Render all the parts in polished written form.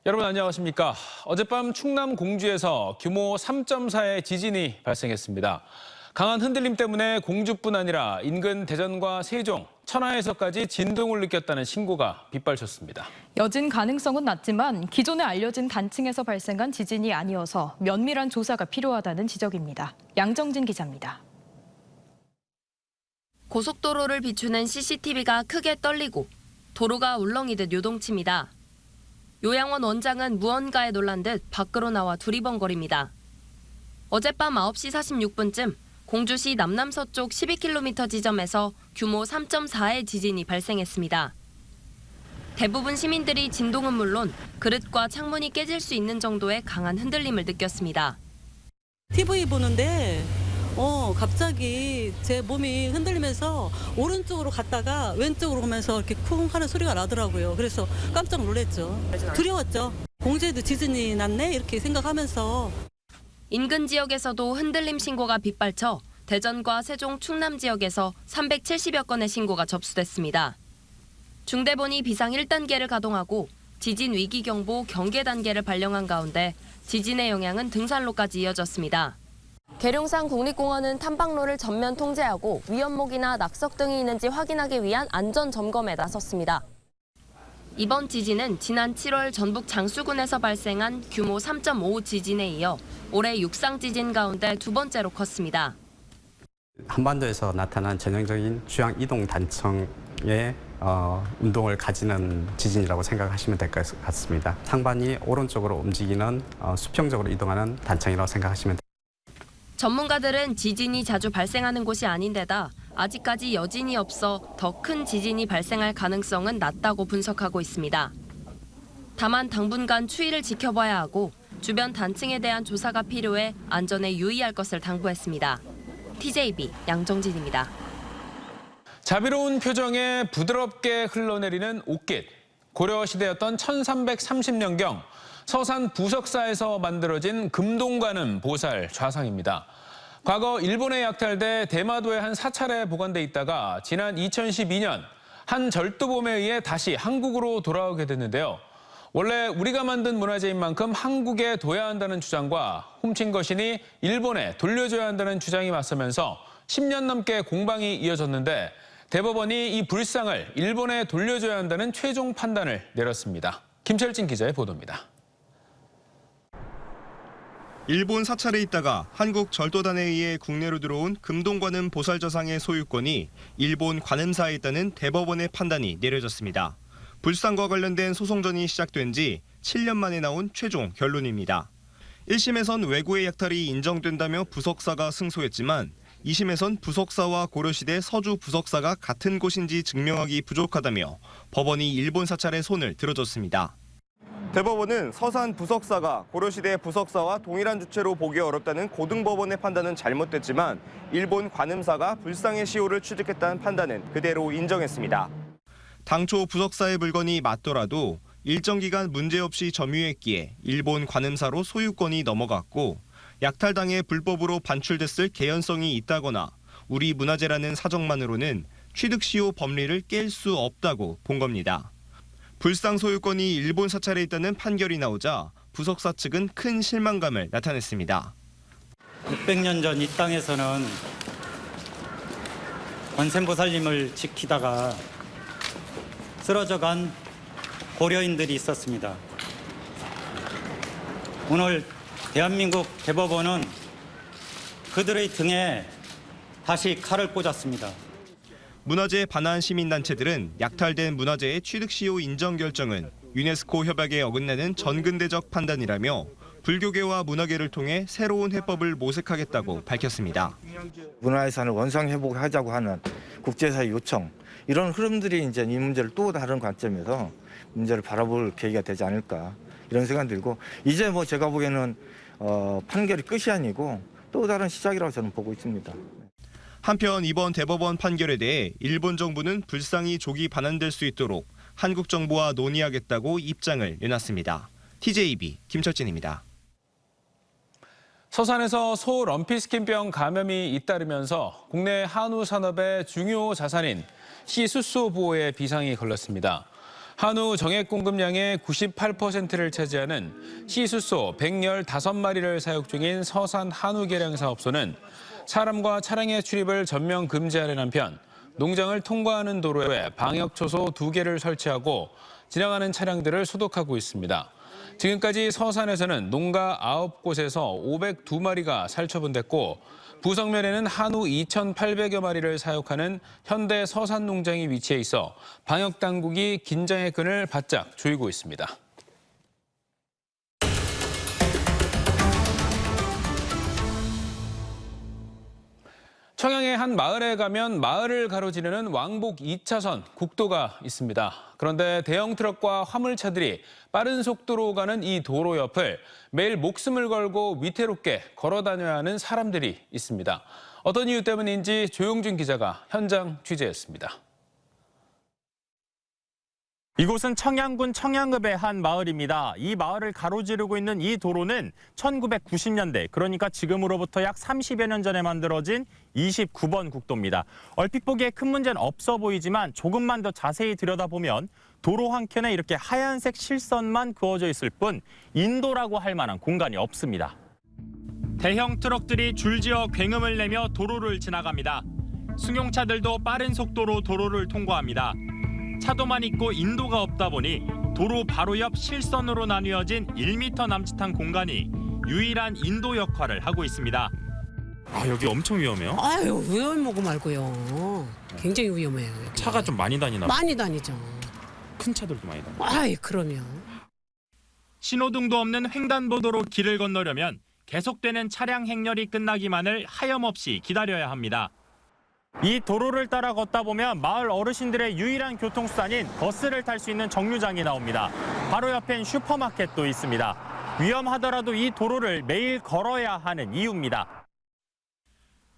여러분 안녕하십니까? 어젯밤 충남 공주에서 규모 3.4의 지진이 발생했습니다. 강한 흔들림 때문에 공주뿐 아니라 인근 대전과 세종, 천하에서까지 진동을 느꼈다는 신고가 빗발쳤습니다. 여진 가능성은 낮지만 기존에 알려진 단층에서 발생한 지진이 아니어서 면밀한 조사가 필요하다는 지적입니다. 양정진 기자입니다. 고속도로를 비추는 CCTV가 크게 떨리고 도로가 울렁이듯 요동칩니다. 요양원 원장은 무언가에 놀란 듯 밖으로 나와 두리번거립니다. 어젯밤 9시 46분쯤 공주시 남남서쪽 12km 지점에서 규모 3.4의 지진이 발생했습니다. 대부분 시민들이 진동은 물론 그릇과 창문이 깨질 수 있는 정도의 강한 흔들림을 느꼈습니다. TV 보는데 갑자기 제 몸이 흔들리면서 오른쪽으로 갔다가 왼쪽으로 오면서 이렇게 쿵 하는 소리가 나더라고요. 그래서 깜짝 놀랐죠. 두려웠죠. 공주에도 지진이 났네 이렇게 생각하면서. 인근 지역에서도 흔들림 신고가 빗발쳐 대전과 세종, 충남 지역에서 370여 건의 신고가 접수됐습니다. 중대본이 비상 1단계를 가동하고 지진 위기경보 경계 단계를 발령한 가운데 지진의 영향은 등산로까지 이어졌습니다. 계룡산 국립공원은 탐방로를 전면 통제하고 위험목이나 낙석 등이 있는지 확인하기 위한 안전 점검에 나섰습니다. 이번 지진은 지난 7월 전북 장수군에서 발생한 규모 3.5 지진에 이어 올해 육상 지진 가운데 두 번째로 컸습니다. 한반도에서 나타난 전형적인 주양 이동 단층의 운동을 가지는 지진이라고 생각하시면 될 것 같습니다. 상반이 오른쪽으로 움직이는 수평적으로 이동하는 단층이라고 생각하시면 됩니다. 전문가들은 지진이 자주 발생하는 곳이 아닌데다 아직까지 여진이 없어 더 큰 지진이 발생할 가능성은 낮다고 분석하고 있습니다. 다만 당분간 추이를 지켜봐야 하고 주변 단층에 대한 조사가 필요해 안전에 유의할 것을 당부했습니다. TJB 양정진입니다. 자비로운 표정에 부드럽게 흘러내리는 옷깃. 고려시대였던 1330년경 서산 부석사에서 만들어진 금동관음 보살 좌상입니다. 과거 일본에 약탈돼 대마도에 한 사찰에 보관돼 있다가 지난 2012년 한 절도범에 의해 다시 한국으로 돌아오게 됐는데요. 원래 우리가 만든 문화재인 만큼 한국에 둬야 한다는 주장과 훔친 것이니 일본에 돌려줘야 한다는 주장이 맞서면서 10년 넘게 공방이 이어졌는데 대법원이 이 불상을 일본에 돌려줘야 한다는 최종 판단을 내렸습니다. 김철진 기자의 보도입니다. 일본 사찰에 있다가 한국 절도단에 의해 국내로 들어온 금동관음 보살좌상의 소유권이 일본 관음사에 있다는 대법원의 판단이 내려졌습니다. 불상과 관련된 소송전이 시작된 지 7년 만에 나온 최종 결론입니다. 1심에선 외구의 약탈이 인정된다며 부석사가 승소했지만 2심에선 부석사와 고려시대 서주 부석사가 같은 곳인지 증명하기 부족하다며 법원이 일본 사찰의 손을 들어줬습니다. 대법원은 서산 부석사가 고려시대 부석사와 동일한 주체로 보기 어렵다는 고등법원의 판단은 잘못됐지만 일본 관음사가 불상의 시효를 취득했다는 판단은 그대로 인정했습니다. 당초 부석사의 물건이 맞더라도 일정 기간 문제없이 점유했기에 일본 관음사로 소유권이 넘어갔고 약탈당해 불법으로 반출됐을 개연성이 있다거나 우리 문화재라는 사정만으로는 취득시효 법리를 깰 수 없다고 본 겁니다. 불상 소유권이 일본 사찰에 있다는 판결이 나오자 부석사 측은 큰 실망감을 나타냈습니다. 600년 전 이 땅에서는 관세음보살님을 지키다가 쓰러져간 고려인들이 있었습니다. 오늘 대한민국 대법원은 그들의 등에 다시 칼을 꽂았습니다. 문화재 반환 시민단체들은 약탈된 문화재의 취득시효 인정 결정은 유네스코 협약에 어긋나는 전근대적 판단이라며 불교계와 문화계를 통해 새로운 해법을 모색하겠다고 밝혔습니다. 문화유산을 원상회복하자고 하는 국제사회 요청, 이런 흐름들이 이제 이 문제를 또 다른 관점에서 문제를 바라볼 계기가 되지 않을까 이런 생각이 들고, 이제 제가 보기에는 판결이 끝이 아니고 또 다른 시작이라고 저는 보고 있습니다. 한편 이번 대법원 판결에 대해 일본 정부는 불상이 조기 반환될 수 있도록 한국 정부와 논의하겠다고 입장을 내놨습니다. TJB 김철진입니다. 서산에서 소 럼피스킨병 감염이 잇따르면서 국내 한우 산업의 중요 자산인 시숫소 보호에 비상이 걸렸습니다. 한우 정액 공급량의 98%를 차지하는 시수소 115마리를 사육 중인 서산 한우계량사업소는 사람과 차량의 출입을 전면 금지하는 한편 농장을 통과하는 도로에 방역초소 2개를 설치하고 지나가는 차량들을 소독하고 있습니다. 지금까지 서산에서는 농가 9곳에서 502마리가 살처분됐고 부성면에는 한우 2,800여 마리를 사육하는 현대 서산 농장이 위치해 있어 방역 당국이 긴장의 끈을 바짝 조이고 있습니다. 청양의 한 마을에 가면 마을을 가로지르는 왕복 2차선 국도가 있습니다. 그런데 대형 트럭과 화물차들이 빠른 속도로 가는 이 도로 옆을 매일 목숨을 걸고 위태롭게 걸어 다녀야 하는 사람들이 있습니다. 어떤 이유 때문인지 조용준 기자가 현장 취재했습니다. 이곳은 청양군 청양읍의 한 마을입니다. 이 마을을 가로지르고 있는 이 도로는 1990년대, 그러니까 지금으로부터 약 30여 년 전에 만들어진 29번 국도입니다. 얼핏 보기에 큰 문제는 없어 보이지만 조금만 더 자세히 들여다보면 도로 한켠에 이렇게 하얀색 실선만 그어져 있을 뿐 인도라고 할 만한 공간이 없습니다. 대형 트럭들이 줄지어 굉음을 내며 도로를 지나갑니다. 승용차들도 빠른 속도로 도로를 통과합니다. 차도만 있고 인도가 없다 보니 도로 바로 옆 실선으로 나뉘어진 1m 남짓한 공간이 유일한 인도 역할을 하고 있습니다. 아, 여기 엄청 위험해요? 아유, 위험하고 말고요. 굉장히 위험해요. 여기. 차가 좀 많이 다니나 봐요. 많이 다니죠. 큰 차들도 많이 다니고. 아이, 그럼요. 신호등도 없는 횡단보도로 길을 건너려면 계속되는 차량 행렬이 끝나기만을 하염없이 기다려야 합니다. 이 도로를 따라 걷다 보면 마을 어르신들의 유일한 교통수단인 버스를 탈 수 있는 정류장이 나옵니다. 바로 옆엔 슈퍼마켓도 있습니다. 위험하더라도 이 도로를 매일 걸어야 하는 이유입니다.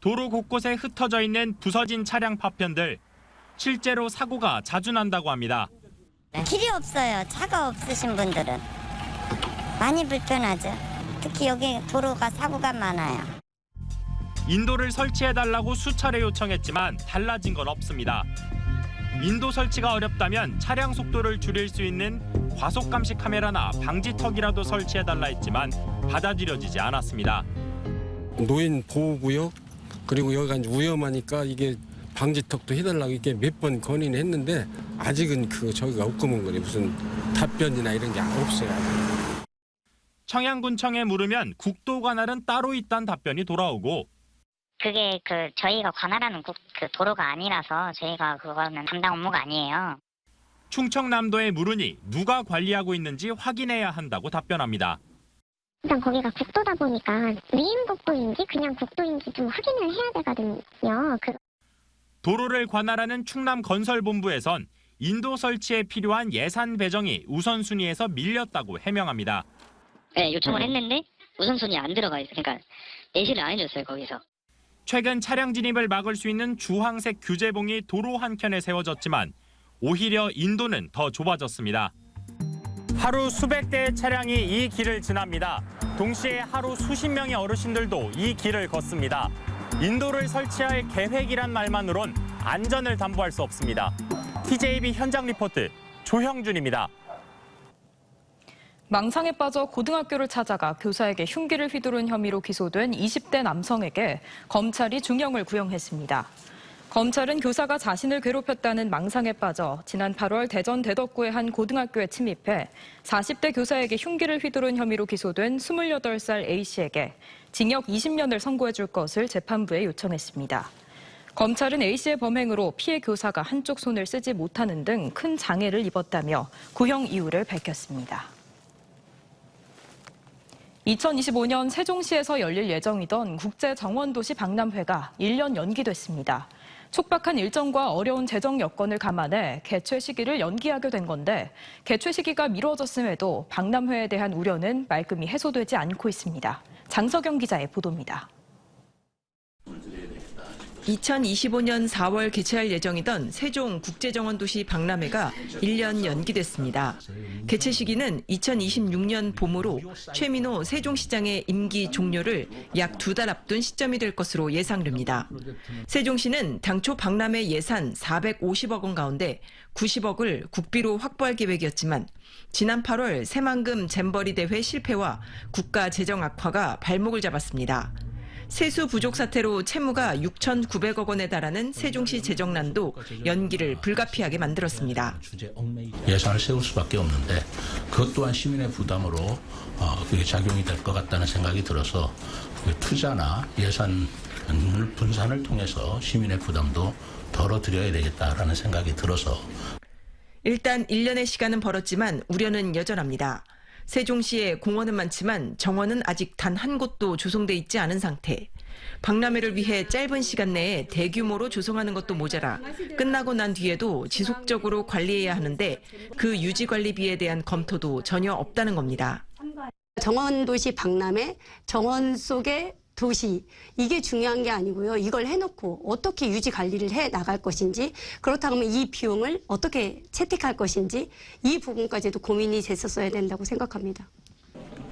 도로 곳곳에 흩어져 있는 부서진 차량 파편들. 실제로 사고가 자주 난다고 합니다. 길이 없어요. 차가 없으신 분들은. 많이 불편하죠. 특히 여기 도로가 사고가 많아요. 인도를 설치해달라고 수차례 요청했지만 달라진 건 없습니다. 인도 설치가 어렵다면 차량 속도를 줄일 수 있는 과속 감시 카메라나 방지턱이라도 설치해달라 했지만 받아들여지지 않았습니다. 노인 보호구역 그리고 여기가 이제 위험하니까 이게 방지턱도 해달라고 이게 몇 번 건의는 했는데 아직은 저기가 없구먼 거네. 무슨 답변이나 이런 게 없어요. 청양군청에 물으면 국도 관할은 따로 있다는 답변이 돌아오고 그게 저희가 관할하는 도로가 아니라서 저희가 그거는 담당 업무가 아니에요. 충청남도에 물으니 누가 관리하고 있는지 확인해야 한다고 답변합니다. 일단 거기가 국도다 보니까 위임국도인지 그냥 국도인지 좀 확인을 해야 되거든요. 도로를 관할하는 충남건설본부에선 인도 설치에 필요한 예산 배정이 우선순위에서 밀렸다고 해명합니다. 네, 요청을 했는데 우선순위 안 들어가 있어요. 그러니까 예시를 안 해줬어요, 거기서. 최근 차량 진입을 막을 수 있는 주황색 규제봉이 도로 한켠에 세워졌지만 오히려 인도는 더 좁아졌습니다. 하루 수백 대의 차량이 이 길을 지납니다. 동시에 하루 수십 명의 어르신들도 이 길을 걷습니다. 인도를 설치할 계획이란 말만으론 안전을 담보할 수 없습니다. TJB 현장 리포트 조형준입니다. 망상에 빠져 고등학교를 찾아가 교사에게 흉기를 휘두른 혐의로 기소된 20대 남성에게 검찰이 중형을 구형했습니다. 검찰은 교사가 자신을 괴롭혔다는 망상에 빠져 지난 8월 대전 대덕구의 한 고등학교에 침입해 40대 교사에게 흉기를 휘두른 혐의로 기소된 28살 A씨에게 징역 20년을 선고해 줄 것을 재판부에 요청했습니다. 검찰은 A씨의 범행으로 피해 교사가 한쪽 손을 쓰지 못하는 등 큰 장애를 입었다며 구형 이유를 밝혔습니다. 2025년 세종시에서 열릴 예정이던 국제정원도시 박람회가 1년 연기됐습니다. 촉박한 일정과 어려운 재정 여건을 감안해 개최 시기를 연기하게 된 건데 개최 시기가 미뤄졌음에도 박람회에 대한 우려는 말끔히 해소되지 않고 있습니다. 장석영 기자의 보도입니다. 2025년 4월 개최할 예정이던 세종 국제정원도시 박람회가 1년 연기됐습니다. 개최 시기는 2026년 봄으로 최민호 세종시장의 임기 종료를 약 2달 앞둔 시점이 될 것으로 예상됩니다. 세종시는 당초 박람회 예산 450억 원 가운데 90억을 국비로 확보할 계획이었지만 지난 8월 새만금 잼버리 대회 실패와 국가 재정 악화가 발목을 잡았습니다. 세수 부족 사태로 채무가 6,900억 원에 달하는 세종시 재정난도 연기를 불가피하게 만들었습니다. 예산을 세울 수밖에 없는데 그것 또한 시민의 부담으로 그게 작용이 될 것 같다는 생각이 들어서 투자나 예산 분산을 통해서 시민의 부담도 덜어드려야 되겠다라는 생각이 들어서 일단 1년의 시간은 벌었지만 우려는 여전합니다. 세종시에 공원은 많지만 정원은 아직 단 한 곳도 조성돼 있지 않은 상태. 박람회를 위해 짧은 시간 내에 대규모로 조성하는 것도 모자라 끝나고 난 뒤에도 지속적으로 관리해야 하는데 그 유지 관리비에 대한 검토도 전혀 없다는 겁니다. 정원도시 박람회, 정원 속의 도시, 이게 중요한 게 아니고요. 이걸 해놓고 어떻게 유지 관리를 해 나갈 것인지, 그렇다면 이 비용을 어떻게 채택할 것인지, 이 부분까지도 고민이 됐었어야 된다고 생각합니다.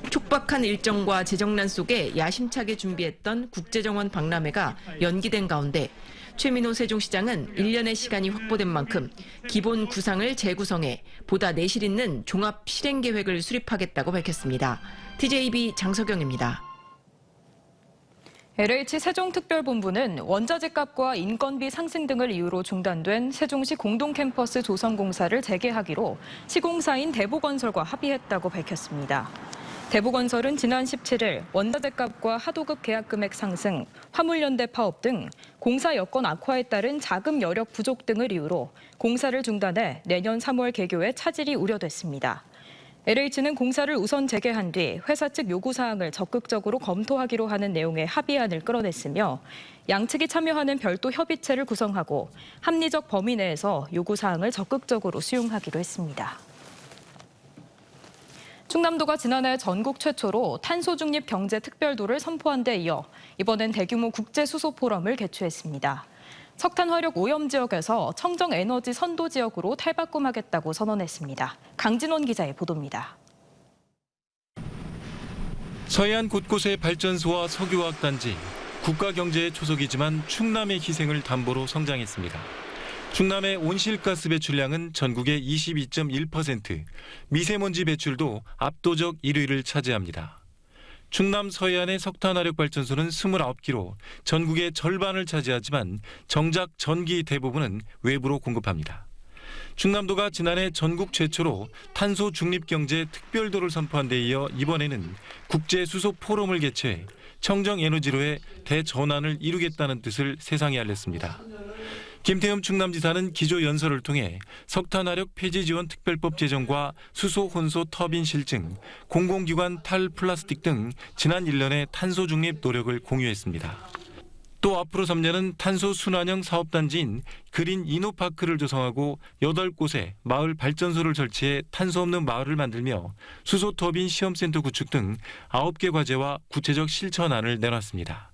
촉박한 일정과 재정난 속에 야심차게 준비했던 국제정원 박람회가 연기된 가운데 최민호 세종시장은 1년의 시간이 확보된 만큼 기본 구상을 재구성해 보다 내실 있는 종합 실행 계획을 수립하겠다고 밝혔습니다. TJB 장석영입니다. LH 세종특별본부는 원자재 값과 인건비 상승 등을 이유로 중단된 세종시 공동캠퍼스 조성 공사를 재개하기로 시공사인 대보건설과 합의했다고 밝혔습니다. 대보건설은 지난 17일 원자재 값과 하도급 계약 금액 상승, 화물연대 파업 등 공사 여건 악화에 따른 자금 여력 부족 등을 이유로 공사를 중단해 내년 3월 개교에 차질이 우려됐습니다. LH는 공사를 우선 재개한 뒤 회사 측 요구사항을 적극적으로 검토하기로 하는 내용의 합의안을 끌어냈으며 양측이 참여하는 별도 협의체를 구성하고 합리적 범위 내에서 요구사항을 적극적으로 수용하기로 했습니다. 충남도가 지난해 전국 최초로 탄소 중립 경제 특별도를 선포한 데 이어 이번엔 대규모 국제 수소 포럼을 개최했습니다. 석탄 화력 오염 지역에서 청정 에너지 선도 지역으로 탈바꿈하겠다고 선언했습니다. 강진원 기자의 보도입니다. 서해안 곳곳의 발전소와 석유화학 단지, 국가 경제의 초석이지만 충남의 희생을 담보로 성장했습니다. 충남의 온실가스 배출량은 전국의 22.1%, 미세먼지 배출도 압도적 1위를 차지합니다. 충남 서해안의 석탄화력 발전소는 29기로 전국의 절반을 차지하지만 정작 전기 대부분은 외부로 공급합니다. 충남도가 지난해 전국 최초로 탄소 중립 경제 특별도를 선포한 데 이어 이번에는 국제 수소 포럼을 개최해 청정 에너지로의 대전환을 이루겠다는 뜻을 세상에 알렸습니다. 김태흠 충남지사는 기조연설을 통해 석탄화력 폐지지원 특별법 제정과 수소 혼소 터빈 실증, 공공기관 탈플라스틱 등 지난 1년의 탄소 중립 노력을 공유했습니다. 또 앞으로 3년은 탄소 순환형 사업단지인 그린 이노파크를 조성하고 8곳에 마을 발전소를 설치해 탄소 없는 마을을 만들며 수소 터빈 시험센터 구축 등 9개 과제와 구체적 실천안을 내놨습니다.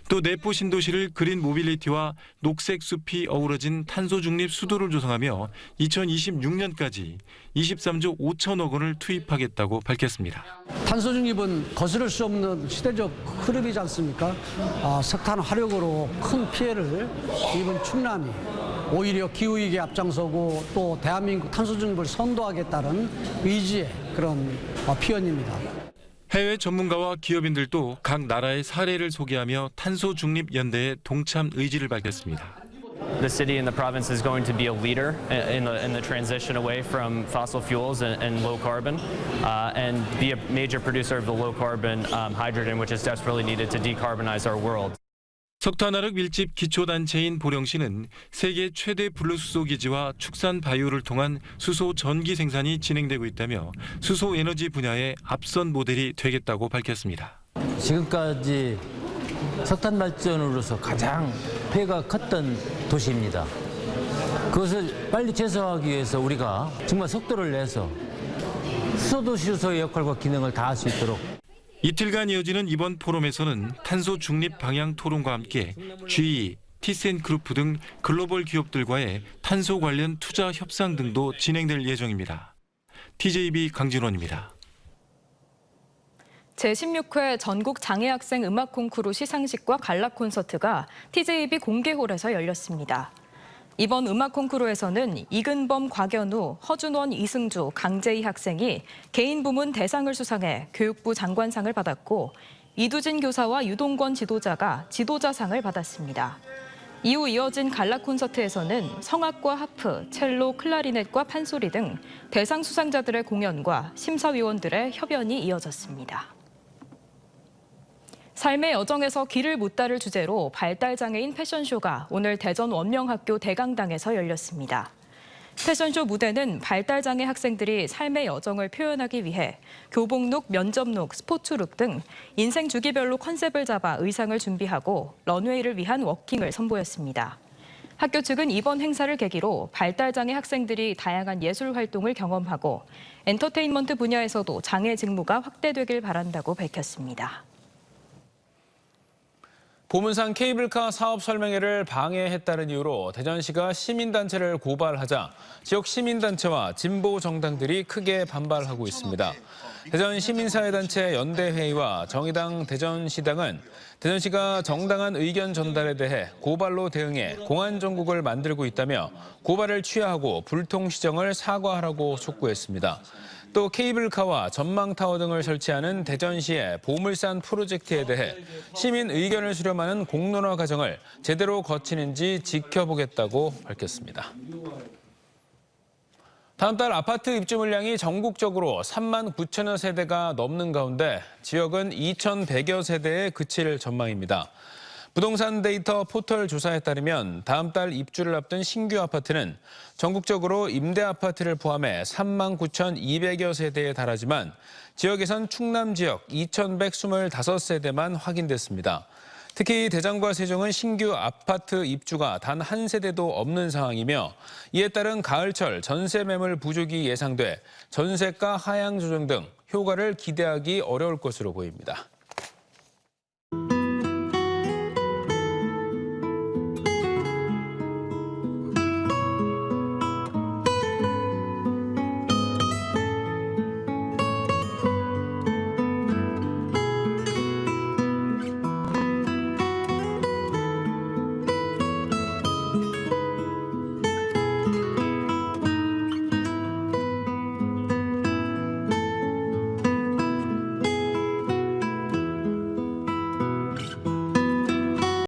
또 내포 신도시를 그린 모빌리티와 녹색 숲이 어우러진 탄소 중립 수도를 조성하며 2026년까지 23조 5천억 원을 투입하겠다고 밝혔습니다. 탄소 중립은 거스를 수 없는 시대적 흐름이지 않습니까? 석탄 화력으로 큰 피해를 입은 충남이 오히려 기후위기에 앞장서고 또 대한민국 탄소 중립을 선도하겠다는 의지의 그런 표현입니다. 해외 전문가와 기업인들도 각 나라의 사례를 소개하며 탄소 중립 연대에 동참 의지를 밝혔습니다. The city and the province is going to be a leader in the transition away from fossil fuels and low carbon, and be a major producer of the low carbon hydrogen, which is desperately needed to decarbonize our world. 석탄화력 밀집 기초단체인 보령시는 세계 최대 분리수소 기지와 축산 바이오를 통한 수소 전기 생산이 진행되고 있다며 수소 에너지 분야의 앞선 모델이 되겠다고 밝혔습니다. 지금까지 석탄 발전으로서 가장 폐가 컸던 도시입니다. 그것을 빨리 재소하기 위해서 우리가 정말 속도를 내서 수소도시로서의 역할과 기능을 다할 수 있도록 이틀간 이어지는 이번 포럼에서는 탄소 중립 방향 토론과 함께 GE, 티센그룹 등 글로벌 기업들과의 탄소 관련 투자 협상 등도 진행될 예정입니다. TJB 강진원입니다. 제16회 전국 장애학생 음악 콩쿠르 시상식과 갈라 콘서트가 TJB 공개홀에서 열렸습니다. 이번 음악 콩쿠르에서는 이근범, 곽연우, 허준원, 이승주, 강재희 학생이 개인 부문 대상을 수상해 교육부 장관상을 받았고 이두진 교사와 유동권 지도자가 지도자상을 받았습니다. 이후 이어진 갈라 콘서트에서는 성악과 하프, 첼로, 클라리넷과 판소리 등 대상 수상자들의 공연과 심사위원들의 협연이 이어졌습니다. 삶의 여정에서 길을 묻다를 주제로 발달장애인 패션쇼가 오늘 대전 원명학교 대강당에서 열렸습니다. 패션쇼 무대는 발달장애 학생들이 삶의 여정을 표현하기 위해 교복룩, 면접룩, 스포츠룩 등 인생 주기별로 컨셉을 잡아 의상을 준비하고 런웨이를 위한 워킹을 선보였습니다. 학교 측은 이번 행사를 계기로 발달장애 학생들이 다양한 예술 활동을 경험하고 엔터테인먼트 분야에서도 장애 직무가 확대되길 바란다고 밝혔습니다. 보문산 케이블카 사업 설명회를 방해했다는 이유로 대전시가 시민단체를 고발하자 지역 시민단체와 진보 정당들이 크게 반발하고 있습니다. 대전 시민사회단체 연대회의와 정의당 대전시당은 대전시가 정당한 의견 전달에 대해 고발로 대응해 공안정국을 만들고 있다며 고발을 취하하고 불통시정을 사과하라고 촉구했습니다. 또 케이블카와 전망타워 등을 설치하는 대전시의 보물산 프로젝트에 대해 시민 의견을 수렴하는 공론화 과정을 제대로 거치는지 지켜보겠다고 밝혔습니다. 다음 달 아파트 입주 물량이 전국적으로 3만 9천여 세대가 넘는 가운데 지역은 2,100여 세대에 그칠 전망입니다. 부동산 데이터 포털 조사에 따르면 다음 달 입주를 앞둔 신규 아파트는 전국적으로 임대 아파트를 포함해 3만 9,200여 세대에 달하지만 지역에선 충남 지역 2,125세대만 확인됐습니다. 특히 대전과 세종은 신규 아파트 입주가 단 한 세대도 없는 상황이며 이에 따른 가을철 전세 매물 부족이 예상돼 전세가 하향 조정 등 효과를 기대하기 어려울 것으로 보입니다.